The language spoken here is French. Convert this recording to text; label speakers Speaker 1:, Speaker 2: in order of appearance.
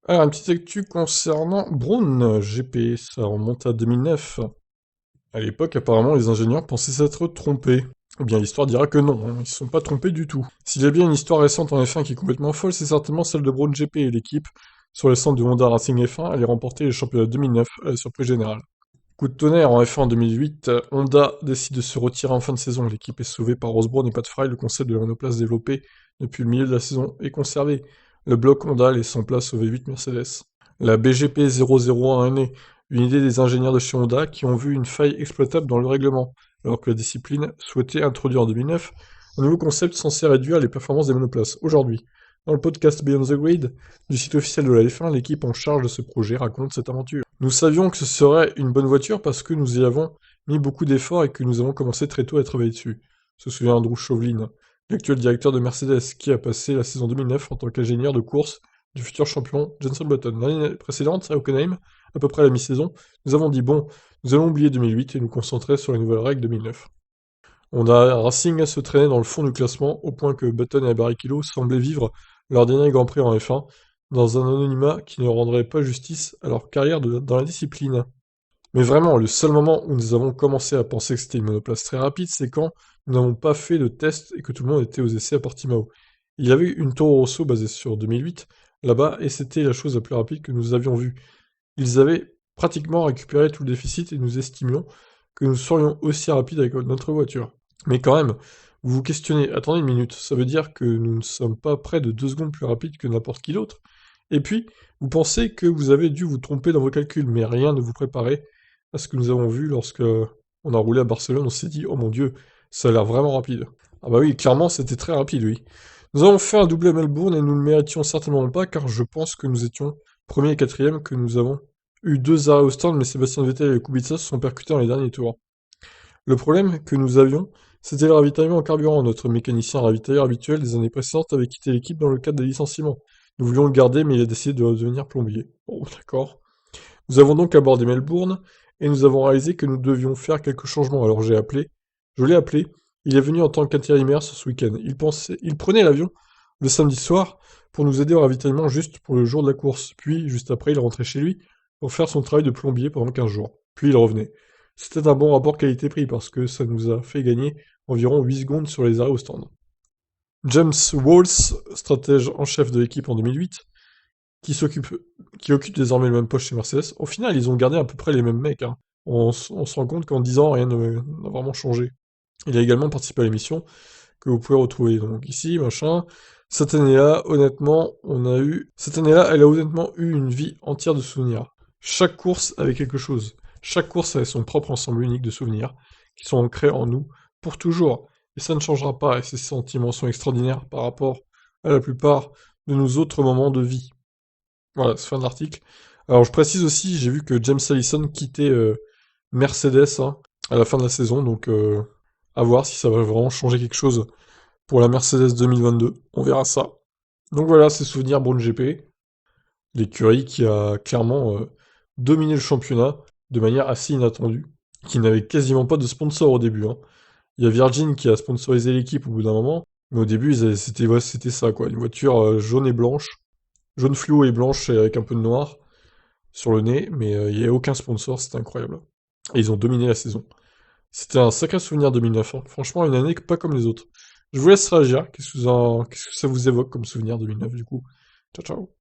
Speaker 1: Alors, une petite actu concernant Brown GP, ça remonte à 2009. À l'époque, apparemment, les ingénieurs pensaient s'être trompés. Eh bien, l'histoire dira que non, hein, ils se sont pas trompés du tout. S'il y a bien une histoire récente en F1 qui est complètement folle, c'est certainement celle de Brown GP et l'équipe. Sur les centres de Honda Racing F1, allait remporter les championnats 2009 à la surprise générale. Coup de tonnerre en F1 en 2008, Honda décide de se retirer en fin de saison. L'équipe est sauvée par Ross Brawn et Pat Fry. Le concept de la monoplace développé depuis le milieu de la saison est conservé. Le bloc Honda laisse en place au V8 Mercedes. La BGP 001 est née, une idée des ingénieurs de chez Honda qui ont vu une faille exploitable dans le règlement, alors que la discipline souhaitait introduire en 2009 un nouveau concept censé réduire les performances des monoplaces. Aujourd'hui, dans le podcast Beyond the Grid du site officiel de la F1, l'équipe en charge de ce projet raconte cette aventure. Nous savions que ce serait une bonne voiture parce que nous y avons mis beaucoup d'efforts et que nous avons commencé très tôt à travailler dessus, se souvient Andrew Chauvelin, l'actuel directeur de Mercedes, qui a passé la saison 2009 en tant qu'ingénieur de course du futur champion Jenson Button. L'année précédente, à Hockenheim, à peu près à la mi-saison, nous avons dit bon, nous allons oublier 2008 et nous concentrer sur les nouvelles règles 2009. On a Racing se traîner dans le fond du classement au point que Button et Barrichello semblaient vivre leur dernier Grand Prix en F1 dans un anonymat qui ne rendrait pas justice à leur carrière dans la discipline. Mais vraiment, le seul moment où nous avons commencé à penser que c'était une monoplace très rapide, c'est quand nous n'avons pas fait de test et que tout le monde était aux essais à Portimao. Il y avait une Toro Rosso basée sur 2008 là-bas et c'était la chose la plus rapide que nous avions vue. Ils avaient pratiquement récupéré tout le déficit et nous estimions que nous serions aussi rapides avec notre voiture. Mais quand même, vous vous questionnez, attendez une minute, ça veut dire que nous ne sommes pas près de 2 secondes plus rapides que n'importe qui d'autre? Et puis, vous pensez que vous avez dû vous tromper dans vos calculs, mais rien ne vous préparait à ce que nous avons vu lorsque on a roulé à Barcelone, on s'est dit, oh mon dieu, ça a l'air vraiment rapide. Ah bah oui, clairement, c'était très rapide, oui. Nous avons fait un doublé à Melbourne et nous ne le méritions certainement pas, car je pense que nous étions premier et quatrième, que nous avons eu 2 arrêts au stand, mais Sébastien Vettel et Kubica se sont percutés dans les derniers tours. Le problème que nous avions, c'était le ravitaillement en carburant. Notre mécanicien ravitailleur habituel des années précédentes avait quitté l'équipe dans le cadre des licenciements. Nous voulions le garder, mais il a décidé de devenir plombier. Bon, d'accord. Nous avons donc abordé Melbourne, et nous avons réalisé que nous devions faire quelques changements. Alors je l'ai appelé, il est venu en tant qu'intérimaire ce week-end. Il prenait l'avion le samedi soir pour nous aider au ravitaillement juste pour le jour de la course. Puis, juste après, il rentrait chez lui pour faire son travail de plombier pendant 15 jours. Puis il revenait. C'était un bon rapport qualité-prix parce que ça nous a fait gagner environ 8 secondes sur les arrêts au stand. James Walls, stratège en chef de l'équipe en 2008, qui s'occupe, qui occupe désormais le même poste chez Mercedes. Au final, ils ont gardé à peu près les mêmes mecs, hein. On se rend compte qu'en 10 ans, rien n'a vraiment changé. Il a également participé à l'émission, que vous pouvez retrouver donc ici, machin. Cette année-là, elle a honnêtement eu une vie entière de souvenirs. Chaque course avait quelque chose. Chaque course avait son propre ensemble unique de souvenirs, qui sont ancrés en nous, pour toujours. Et ça ne changera pas, et ces sentiments sont extraordinaires par rapport à la plupart de nos autres moments de vie. Voilà, c'est fin de l'article. Alors je précise aussi, j'ai vu que James Allison quittait Mercedes hein, à la fin de la saison, donc à voir si ça va vraiment changer quelque chose pour la Mercedes 2022. On verra ça. Donc voilà, ces souvenirs Brown GP, l'écurie qui a clairement dominé le championnat de manière assez inattendue, qui n'avait quasiment pas de sponsor au début, hein. Il y a Virgin qui a sponsorisé l'équipe au bout d'un moment, mais au début c'était ouais, c'était ça quoi, une voiture jaune et blanche, jaune fluo et blanche avec un peu de noir sur le nez, mais il n'y avait aucun sponsor, c'était incroyable. Et ils ont dominé la saison. C'était un sacré souvenir 2009, hein. Franchement, une année pas comme les autres. Je vous laisse réagir. Qu'est-ce que ça vous évoque comme souvenir 2009 du coup? Ciao, ciao.